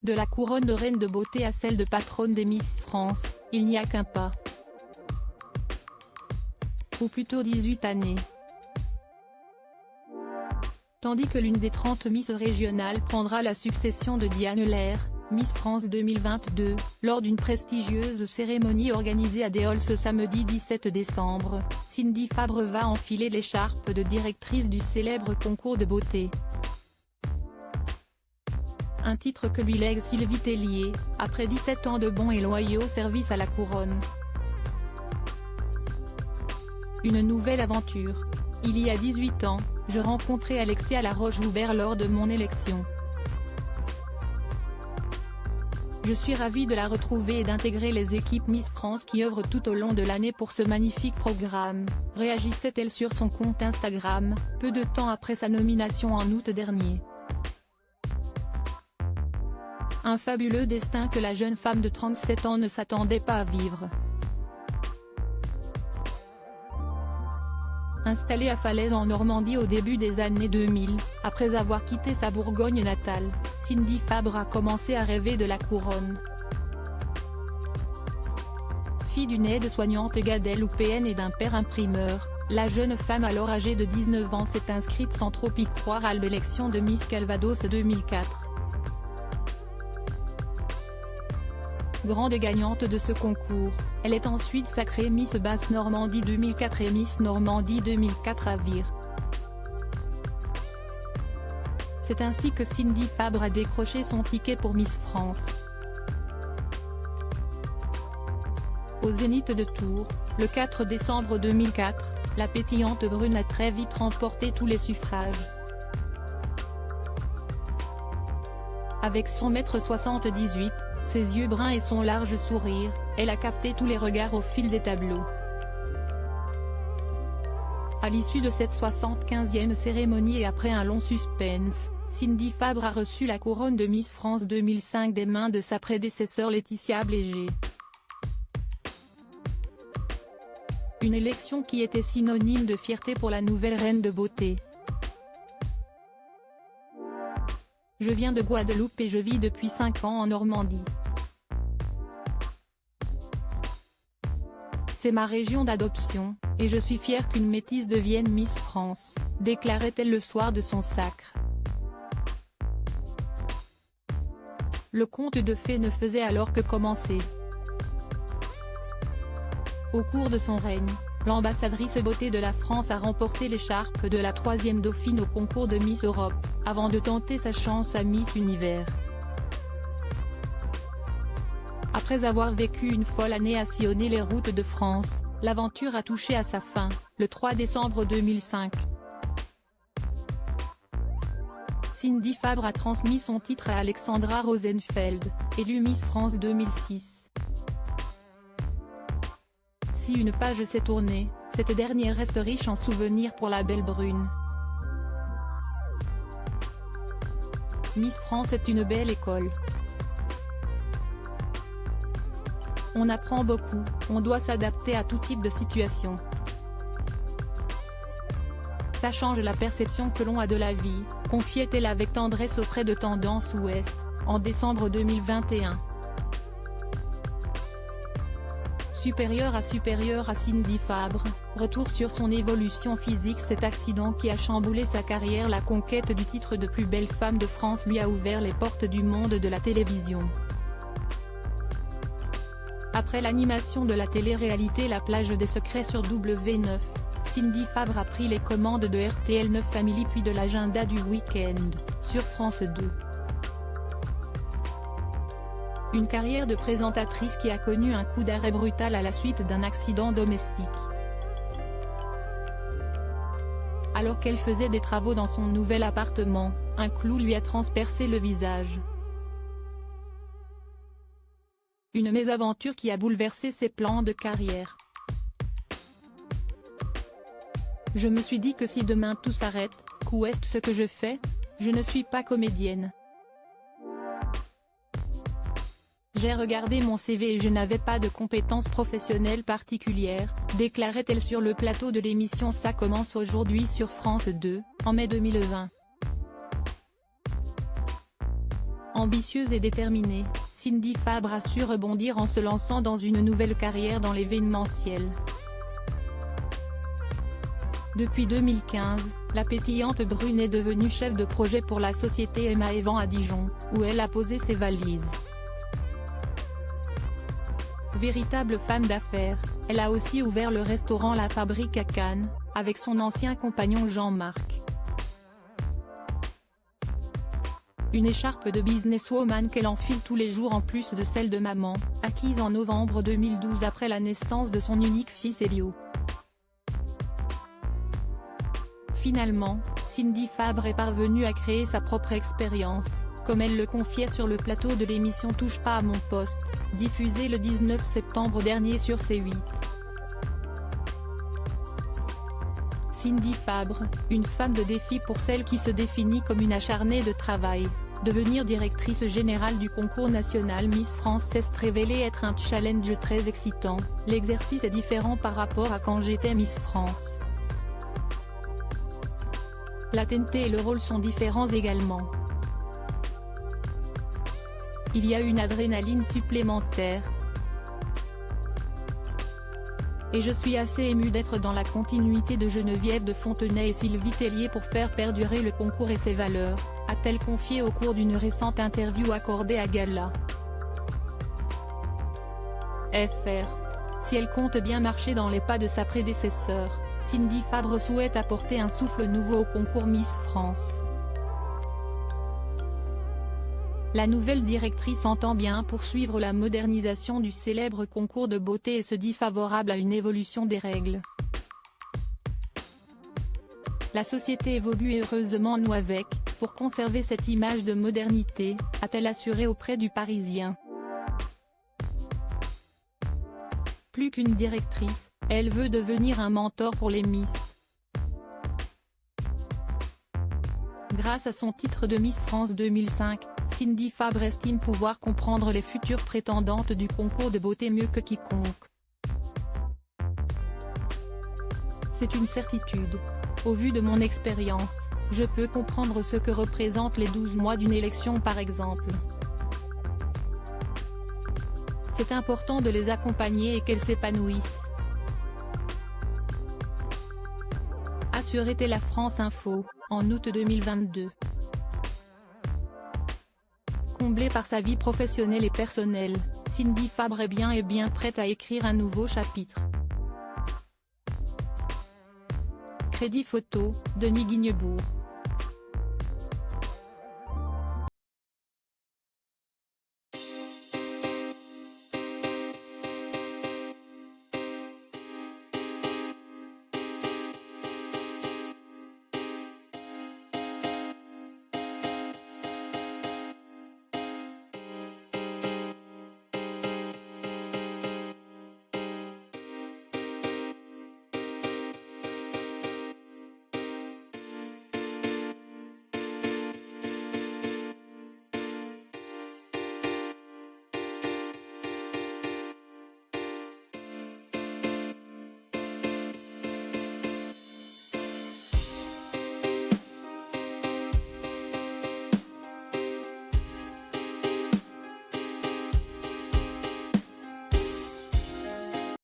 De la couronne de reine de beauté à celle de patronne des Miss France, il n'y a qu'un pas. Ou plutôt 18 années. Tandis que l'une des 30 Miss régionales prendra la succession de Diane Lair, Miss France 2022, lors d'une prestigieuse cérémonie organisée à Déols ce samedi 17 décembre, Cindy Fabre va enfiler l'écharpe de directrice du célèbre concours de beauté. Un titre que lui lègue Sylvie Tellier, après 17 ans de bons et loyaux services à la couronne. Une nouvelle aventure. Il y a 18 ans, je rencontrais Alexia Laroche-Joubert lors de mon élection. Je suis ravie de la retrouver et d'intégrer les équipes Miss France qui œuvrent tout au long de l'année pour ce magnifique programme, réagissait-elle sur son compte Instagram, peu de temps après sa nomination en août dernier. Un fabuleux destin que la jeune femme de 37 ans ne s'attendait pas à vivre. Installée à Falaise en Normandie au début des années 2000, après avoir quitté sa Bourgogne natale, Cindy Fabre a commencé à rêver de la couronne. Fille d'une aide-soignante guadeloupéenne et d'un père imprimeur, la jeune femme alors âgée de 19 ans s'est inscrite sans trop y croire à l'élection de Miss Calvados 2004. Grande gagnante de ce concours, elle est ensuite sacrée Miss Basse-Normandie 2004 et Miss Normandie 2004 à Vire. C'est ainsi que Cindy Fabre a décroché son ticket pour Miss France. Au Zénith de Tours, le 4 décembre 2004, la pétillante brune a très vite remporté tous les suffrages. Avec son 1,78 m, ses yeux bruns et son large sourire, elle a capté tous les regards au fil des tableaux. À l'issue de cette 75e cérémonie et après un long suspense, Cindy Fabre a reçu la couronne de Miss France 2005 des mains de sa prédécesseur Laetitia Bléger. Une élection qui était synonyme de fierté pour la nouvelle reine de beauté. Je viens de Guadeloupe et je vis depuis 5 ans en Normandie. C'est ma région d'adoption, et je suis fière qu'une métisse devienne Miss France, déclarait-elle le soir de son sacre. Le conte de fées ne faisait alors que commencer. Au cours de son règne, l'ambassadrice beauté de la France a remporté l'écharpe de la 3e dauphine au concours de Miss Europe, avant de tenter sa chance à Miss Univers. Après avoir vécu une folle année à sillonner les routes de France, l'aventure a touché à sa fin, le 3 décembre 2005. Cindy Fabre a transmis son titre à Alexandra Rosenfeld, élue Miss France 2006. Si une page s'est tournée, cette dernière reste riche en souvenirs pour la belle brune. Miss France est une belle école. On apprend beaucoup, on doit s'adapter à tout type de situation. Ça change la perception que l'on a de la vie, confiait-elle avec tendresse auprès de Tendance Ouest, en décembre 2021. Supérieure à Cindy Fabre, retour sur son évolution physique. Cet accident qui a chamboulé sa carrière, la conquête du titre de plus belle femme de France lui a ouvert les portes du monde de la télévision. Après l'animation de la télé-réalité La plage des secrets sur W9, Cindy Fabre a pris les commandes de RTL 9 Family puis de l'agenda du week-end, sur France 2. Une carrière de présentatrice qui a connu un coup d'arrêt brutal à la suite d'un accident domestique. Alors qu'elle faisait des travaux dans son nouvel appartement, un clou lui a transpercé le visage. Une mésaventure qui a bouleversé ses plans de carrière. Je me suis dit que si demain tout s'arrête, qu'est-ce ce que je fais? Je ne suis pas comédienne. J'ai regardé mon CV et je n'avais pas de compétences professionnelles particulières, déclarait-elle sur le plateau de l'émission Ça commence aujourd'hui sur France 2, en mai 2020. Ambitieuse et déterminée, Cindy Fabre a su rebondir en se lançant dans une nouvelle carrière dans l'événementiel. Depuis 2015, la pétillante brune est devenue chef de projet pour la société Emma Evans à Dijon, où elle a posé ses valises. Véritable femme d'affaires, elle a aussi ouvert le restaurant La Fabrique à Cannes, avec son ancien compagnon Jean-Marc. Une écharpe de businesswoman qu'elle enfile tous les jours en plus de celle de maman, acquise en novembre 2012 après la naissance de son unique fils Elio. Finalement, Cindy Fabre est parvenue à créer sa propre expérience, comme elle le confiait sur le plateau de l'émission Touche pas à mon poste, diffusée le 19 septembre dernier sur C8. Cindy Fabre, une femme de défi pour celle qui se définit comme une acharnée de travail. Devenir directrice générale du concours national Miss France s'est révélé être un challenge très excitant. L'exercice est différent par rapport à quand j'étais Miss France. La TNT et le rôle sont différents également. Il y a une adrénaline supplémentaire. Et je suis assez émue d'être dans la continuité de Geneviève de Fontenay et Sylvie Tellier pour faire perdurer le concours et ses valeurs, a-t-elle confié au cours d'une récente interview accordée à Gala. FR. Si elle compte bien marcher dans les pas de sa prédécesseur, Cindy Fabre souhaite apporter un souffle nouveau au concours Miss France. La nouvelle directrice entend bien poursuivre la modernisation du célèbre concours de beauté et se dit favorable à une évolution des règles. La société évolue et heureusement nous avec, pour conserver cette image de modernité, a-t-elle assuré auprès du Parisien. Plus qu'une directrice, elle veut devenir un mentor pour les Miss. Grâce à son titre de Miss France 2005, Cindy Fabre estime pouvoir comprendre les futures prétendantes du concours de beauté mieux que quiconque. C'est une certitude. Au vu de mon expérience, je peux comprendre ce que représentent les 12 mois d'une élection par exemple. C'est important de les accompagner et qu'elles s'épanouissent. Assurait-elle à France Info, en août 2022. Comblée par sa vie professionnelle et personnelle, Cindy Fabre est bien prête à écrire un nouveau chapitre. Crédit photo, Denis Guignebourg.